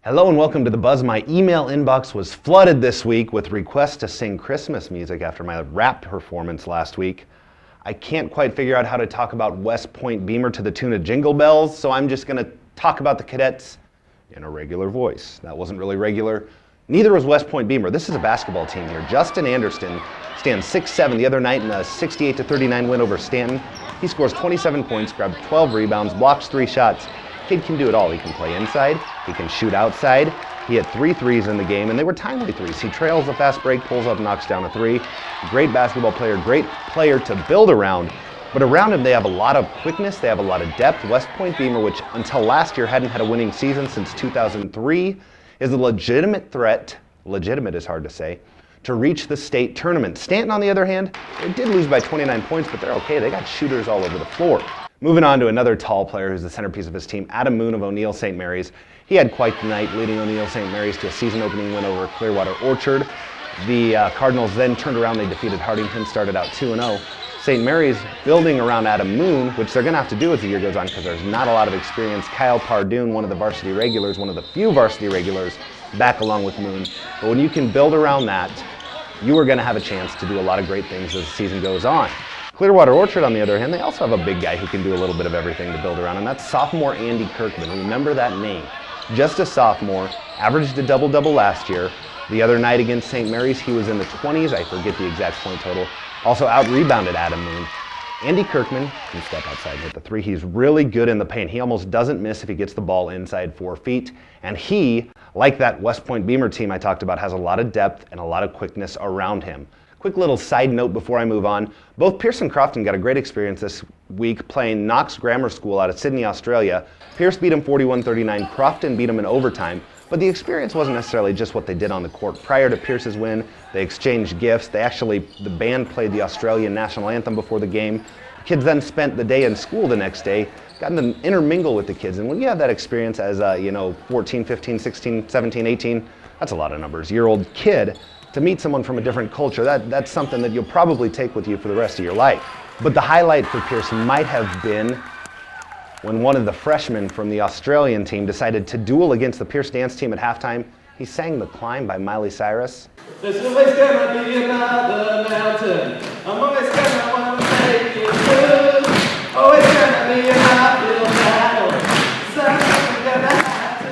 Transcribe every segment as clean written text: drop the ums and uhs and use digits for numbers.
Hello and welcome to The Buzz. My email inbox was flooded this week with requests to sing Christmas music after my rap performance last week. I can't quite figure out how to talk about West Point-Beemer to the tune of Jingle Bells, so I'm just going to talk about the cadets in a regular voice. That wasn't really regular. Neither was West Point-Beemer. This is a basketball team here. Justin Anderson stands 6'7" the other night in a 68-39 win over Stanton. He scores 27 points, grabbed 12 rebounds, blocks 3 shots. Kid can do it all. He can play inside, he can shoot outside. He hit 3 threes in the game, and they were timely threes. He trails the fast break, pulls up, knocks down a 3. Great basketball player, great player to build around. But around him, they have a lot of quickness, they have a lot of depth. West Point-Beemer, which until last year hadn't had a winning season since 2003, is a legitimate threat, legitimate is hard to say, to reach the state tournament. Stanton, on the other hand, they did lose by 29 points, but they're okay. They got shooters all over the floor. Moving on to another tall player who's the centerpiece of his team, Adam Moon of O'Neill St. Mary's. He had quite the night, leading O'Neill St. Mary's to a season-opening win over Clearwater-Orchard. The Cardinals then turned around. They defeated Hardington, started out 2-0. St. Mary's building around Adam Moon, which they're going to have to do as the year goes on because there's not a lot of experience. Kyle Pardoon, one of the varsity regulars, one of the few varsity regulars, back along with Moon. But when you can build around that, you are going to have a chance to do a lot of great things as the season goes on. Clearwater-Orchard, on the other hand, they also have a big guy who can do a little bit of everything to build around, and that's sophomore Andy Kirkman. Remember that name. Just a sophomore, averaged a double-double last year. The other night against St. Mary's, he was in the 20s. I forget the exact point total. Also out-rebounded Adam Moon. Andy Kirkman can step outside and hit the 3. He's really good in the paint. He almost doesn't miss if he gets the ball inside 4 feet. And he, like that West Point-Beemer team I talked about, has a lot of depth and a lot of quickness around him. Quick little side note before I move on. Both Pierce and Crofton got a great experience this week playing Knox Grammar School out of Sydney, Australia. Pierce beat them 41-39. Crofton beat them in overtime. But the experience wasn't necessarily just what they did on the court. Prior to Pierce's win, they exchanged gifts. The band played the Australian national anthem before the game. The kids then spent the day in school the next day, got to intermingle with the kids. And when you have that experience as a 14, 15, 16, 17, 18, that's a lot of numbers, year-old kid, to meet someone from a different culture, that's something that you'll probably take with you for the rest of your life. But the highlight for Pierce might have been when one of the freshmen from the Australian team decided to duel against the Pierce dance team at halftime. He sang The Climb by Miley Cyrus. There's always gonna be another mountain. I'm always gonna want to make it through. Always gonna be an uphill battle. Something gonna have to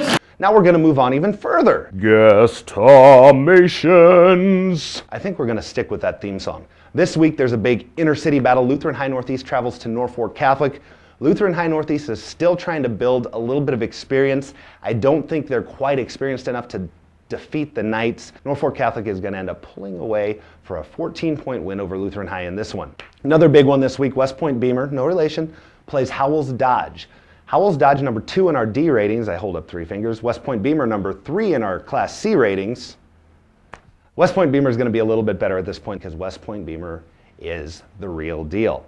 lose. Now we're going to move on even further. Guess-tomations. I think we're going to stick with that theme song. This week there's a big inner-city battle. Lutheran High Northeast travels to Norfolk Catholic. Lutheran High Northeast is still trying to build a little bit of experience. I don't think they're quite experienced enough to defeat the Knights. Norfolk Catholic is going to end up pulling away for a 14-point win over Lutheran High in this one. Another big one this week, West Point-Beemer, no relation, plays Howells Dodge. Howells Dodge, number 2 in our D ratings. I hold up 3 fingers. West Point-Beemer, number 3 in our Class C ratings. West Point-Beemer is going to be a little bit better at this point because West Point-Beemer is the real deal.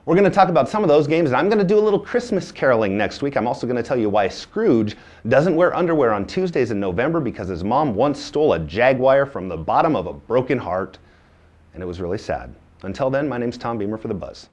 We're going to talk about some of those games, and I'm going to do a little Christmas caroling next week. I'm also going to tell you why Scrooge doesn't wear underwear on Tuesdays in November because his mom once stole a Jaguar from the bottom of a broken heart, and it was really sad. Until then, my name's Tom Beemer for The Buzz.